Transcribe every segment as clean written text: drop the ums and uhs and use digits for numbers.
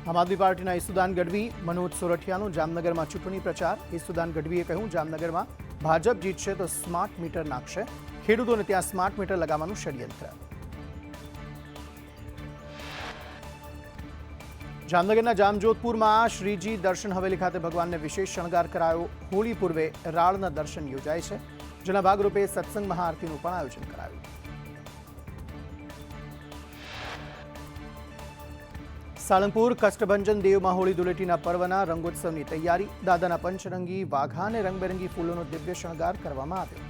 આમ આદમી પાર્ટીના ઈસુદાન ગઢવી, મનોજ સોરઠિયાનો જામનગરમાં ચૂંટણી પ્રચાર। ઈસુદાન ગઢવીએ કહ્યું, જામનગરમાં ભાજપ જીતશે તો સ્માર્ટ મીટર નાખશે, ખેડૂતોને ત્યાં સ્માર્ટ મીટર લગાવવાનું ષડયંત્ર। જામનગરના જામજોધપુરમાં શ્રીજી દર્શન હવેલી ખાતે ભગવાનને વિશેષ શણગાર કરાયો। હોળી પૂર્વે રાળના દર્શન યોજાય છે, જેના ભાગરૂપે સત્સંગ મહાઆરતીનું પણ આયોજન કરાયું। સાળંગપુર કષ્ટભંજન દેવમાં હોળી ધૂળેટીના પર્વના રંગોત્સવની તૈયારી। દાદાના પંચરંગી વાઘા અને રંગબેરંગી ફૂલોનો દિવ્ય શણગાર કરવામાં આવ્યો।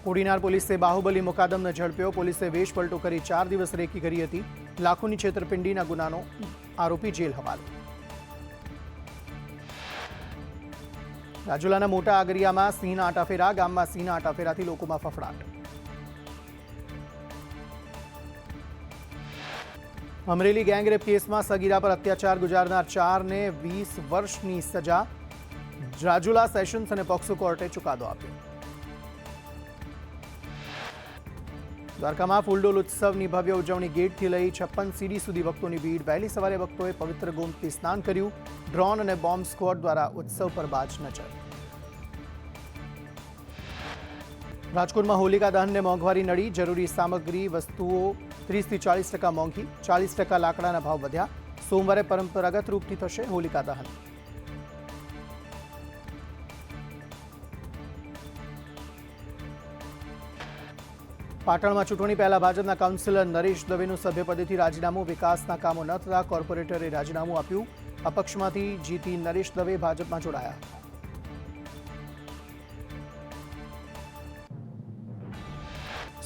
કોડીનાર પોલીસે બાહુબલી મુકાદમને ઝડપ્યો। પોલીસે વેશપલટો કરી 4 દિવસ રેકી કરી હતી। લાખોની છેતરપિંડીના ગુનાનો આરોપી જેલ હવાલે। રાજુલાના મોટા આગરિયામાં સિંહના આટાફેરા। ગામમાં સિંહના આટાફેરાથી લોકોમાં ફફડાટ। અમરેલી ગેંગરેપ કેસમાં સગીરા પર અત્યાચાર ગુજારનાર 4ને 20 વર્ષની સજા। રાજુલા સેશન્સ અને પોક્સો કોર્ટે ચુકાદો આપ્યો। દ્વારકામાં ફૂલડોલ ઉત્સવની ભવ્ય ઉજવણી। ગેટથી લઈ 56 સીડી સુધી ભક્તોની ભીડ। વહેલી સવારે ભક્તોએ પવિત્ર ગોમતી સ્નાન કર્યું। ડ્રોન અને બોમ્બ સ્ક્વોડ દ્વારા ઉત્સવ પર બાજ નજર। રાજકોટમાં હોલિકા દહનને મોંઘવારી નડી। જરૂરી સામગ્રી વસ્તુઓ 30 થી 40% મોંઘી। 40% લાકડાના ભાવ વધ્યા। સોમવારે પરંપરાગત રૂપથી થશે હોલિકા દહન। પાટણમાં ચૂંટણી પહેલા ભાજપના કાઉન્સિલર નરેશ દવેનું સભ્યપદેથી રાજીનામું। વિકાસના કામો ન થતા કોર્પોરેટરે રાજીનામું આપ્યું। અપક્ષમાંથી જીતી નરેશ દવે ભાજપમાં જોડાયા હતા।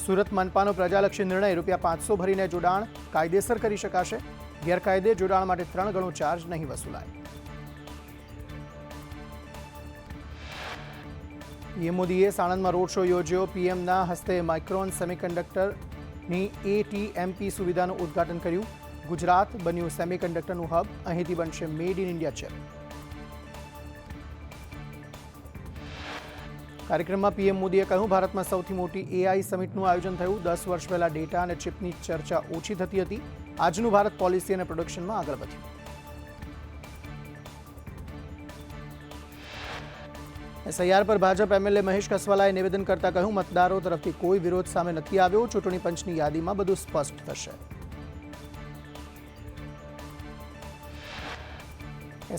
સુરત મનપાનો પ્રજાલક્ષી નિર્ણય। ₹500 ભરીને જોડાણ કાયદેસર કરી શકાશે। ગેરકાયદે જોડાણ માટે 3 ગણો ચાર્જ નહીં વસૂલાય। પીએમ મોદીએ સાણંદમાં રોડ શો યોજ્યો। પીએમના હસ્તે માઇક્રોન સેમિકન્ડક્ટરની ATMP સુવિધાનું ઉદ્ઘાટન કર્યું। ગુજરાત બન્યું સેમિકન્ડક્ટરનું હબ। અહીંથી બનશે મેડ ઇન ઇન્ડિયા ચિપ। કાર્યક્રમમાં પીએમ મોદીએ કહ્યું, ભારતમાં સૌથી મોટી AI સમિટનું આયોજન થયું। 10 વર્ષ પહેલા ડેટા અને ચિપની ચર્ચા ઓછી થતી હતી। આજનું ભારત પોલિસી અને પ્રોડક્શનમાં આગળ વધ્યું। SIR પર ભાજપ MLA મહેશ કસવાલાએ નિવેદન કરતા કહ્યું, મતદારો તરફથી કોઈ વિરોધ સામે નથી આવ્યો। ચૂંટણી પંચની યાદીમાં બધું સ્પષ્ટ થશે।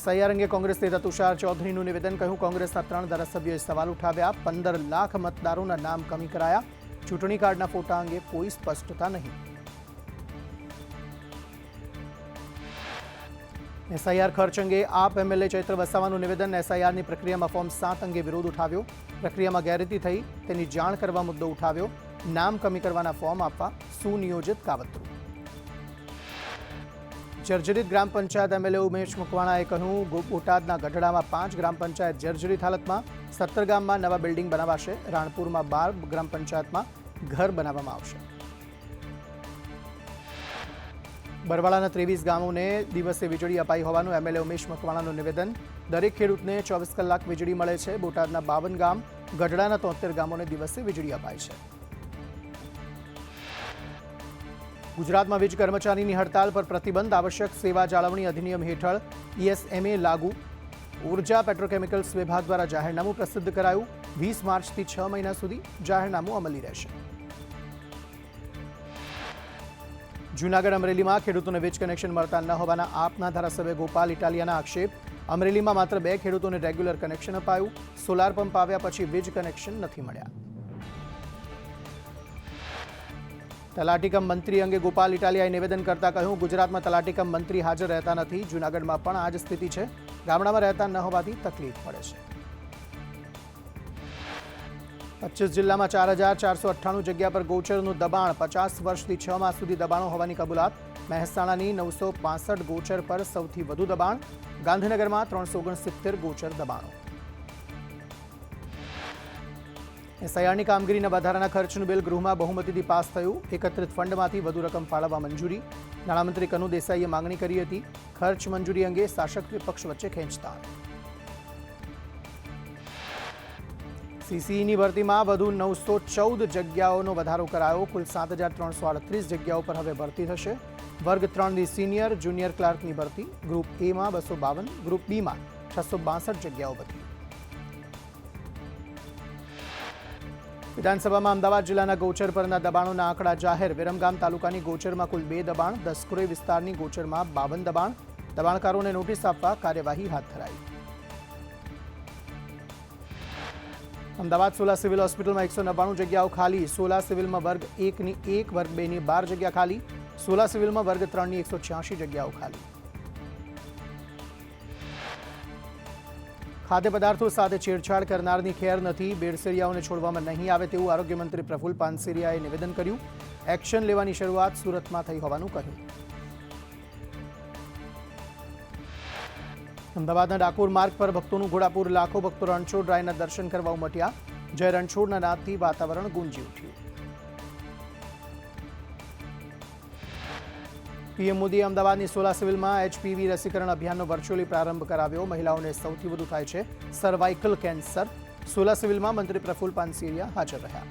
SIR અંગે કોંગ્રેસ નેતા તુષાર ચૌધરીનું નિવેદન। કહ્યું, કોંગ્રેસના 3 ધારાસભ્યોએ સવાલ ઉઠાવ્યા। 15 લાખ મતદારોના નામ કમી કરાયા। ચૂંટણી કાર્ડના ફોટા અંગે કોઈ સ્પષ્ટતા નહીં। SIR ખર્ચ અંગે આપ MLA ચૈત્ર વસાવાનું નિવેદન। SIRની પ્રક્રિયામાં ફોર્મ 7 અંગે વિરોધ ઉઠાવ્યો। પ્રક્રિયામાં ગેરરીતિ થઈ તેની જાણ કરવા મુદ્દો ઉઠાવ્યો। નામ કમી કરવાના ફોર્મ આપવા સુનિયોજિત કાવતરું। જર્જરિત ગ્રામ પંચાયત MLA ઉમેશ મકવાણાએ કહ્યું, બોટાદના ગઢડામાં 5 ગ્રામ પંચાયત જર્જરિત હાલતમાં। 17 ગામમાં નવા બિલ્ડિંગ બનાવાશે। રાણપુરમાં 12 ગ્રામ પંચાયતમાં ઘર બનાવવામાં આવશે। બરવાળાના 23 ગામોને દિવસે વીજળી અપાઈ હોવાનું MLA ઉમેશ મકવાણાનું નિવેદન। દરેક ખેડૂતને 24 કલાક વીજળી મળે છે। બોટાદના 52 ગામ, ગઢડાના 73 ગામોને દિવસે વીજળી અપાય છે। ગુજરાતમાં વીજ કર્મચારીની હડતાલ પર પ્રતિબંધ। આવશ્યક સેવા જાળવણી અધિનિયમ હેઠળ ESMA લાગુ। ઉર્જા પેટ્રોકેમિકલ્સ વિભાગ દ્વારા જાહેરનામું પ્રસિદ્ધ કરાયું। 20 માર્ચથી 6 મહિના સુધી જાહેરનામું અમલી રહેશે। જૂનાગઢ અમરેલીમાં ખેડૂતોને વીજ કનેક્શન મળતા ન હોવાના આપના ધારાસભ્ય ગોપાલ ઇટાલિયાના આક્ષેપ। અમરેલીમાં માત્ર 2 ખેડૂતોને રેગ્યુલર કનેક્શન અપાયું। સોલાર પંપ આવ્યા પછી વીજ કનેક્શન નથી મળ્યા। તલાટીકમ મંત્રી અંગે ગોપાલ ઇટાલિયાએ નિવેદન કરતા કહ્યું, ગુજરાતમાં તલાટીકમ મંત્રી હાજર રહેતા નથી। જૂનાગઢમાં પણ આ જ સ્થિતિ છે। ગામડામાં રહેતા ન હોવાથી તકલીફ પડે છે। 25 જિલ્લામાં 4498 જગ્યા પર ગોચરનું દબાણ। 50 વર્ષથી 6 માસ સુધી દબાણો હોવાની કબૂલાત। મહેસાણાની 965 ગોચર પર સૌથી વધુ દબાણ। ગાંધીનગરમાં 369 ગોચર દબાણો। SIRની કામગીરીના વધારાના ખર્ચનું બિલ ગૃહમાં બહુમતીથી પાસ થયું। એકત્રિત ફંડમાંથી વધુ રકમ ફાળવવા મંજૂરી। નાણામંત્રી કનુ દેસાઈએ માંગણી કરી હતી। ખર્ચ મંજૂરી અંગે શાસક વિપક્ષ વચ્ચે ખેંચતાણ। સીસીઈની ભરતીમાં વધુ 914 જગ્યાઓનો વધારો કરાયો. કુલ 7,338 જગ્યાઓ પર હવે ભરતી થશે. વર્ગ 3ની સિનિયર જુનિયર ક્લાર્કની ભરતી. ગ્રુપ એમાં 252, ગ્રુપ બીમાં 662 જગ્યાઓ વધી. વિધાનસભામાં અમદાવાદ જિલ્લાના ગોચર પરના દબાણોના આંકડા જાહેર. વિરમગામ તાલુકાની ગોચરમાં કુલ 2 દબાણ. દસક્રોઈ વિસ્તારની ગોચરમાં 52 દબાણ. દબાણકારોને નોટિસ આપવા કાર્યવાહી હાથ ધરાઈ. અમદાવાદ સોલા સિવિલ હોસ્પિટલમાં 199 જગ્યાઓ ખાલી. સોલા સિવિલમાં વર્ગ 1ની 1, વર્ગ 2ની 12 જગ્યા ખાલી. સોલા સિવિલમાં વર્ગ 3ની 186 જગ્યાઓ ખાલી. ખાદ્ય પદાર્થો સાથે છેડછાડ કરનારની ખેર નથી. બેડસેરિયાઓને છોડવામાં નહીં આવે તેવું આરોગ્ય મંત્રી પ્રફુલ પાનસેરિયાએ નિવેદન કર્યું. એક્શન લેવાની શરૂઆત સુરતમાં થઈ હોવાનું કહ્યું. અમદાવાદના ડાકોર માર્ગ પર ભક્તોનું ઘોડાપુર. લાખો ભક્તો રણછોડ રાયના દર્શન કરવા ઉમટ્યા. જય રણછોડના નાદથી વાતાવરણ ગુંજી ઉઠ્યું. પીએમ મોદીએ અમદાવાદની સોલા સિવિલમાં એચપીવી રસીકરણ અભિયાનનો વર્ચ્યુઅલી પ્રારંભ કરાવ્યો. મહિલાઓને સૌથી વધુ થાય છે સર્વાઇકલ કેન્સર. સોલા સિવિલમાં મંત્રી પ્રફુલ પાનસેરિયા હાજર રહ્યા.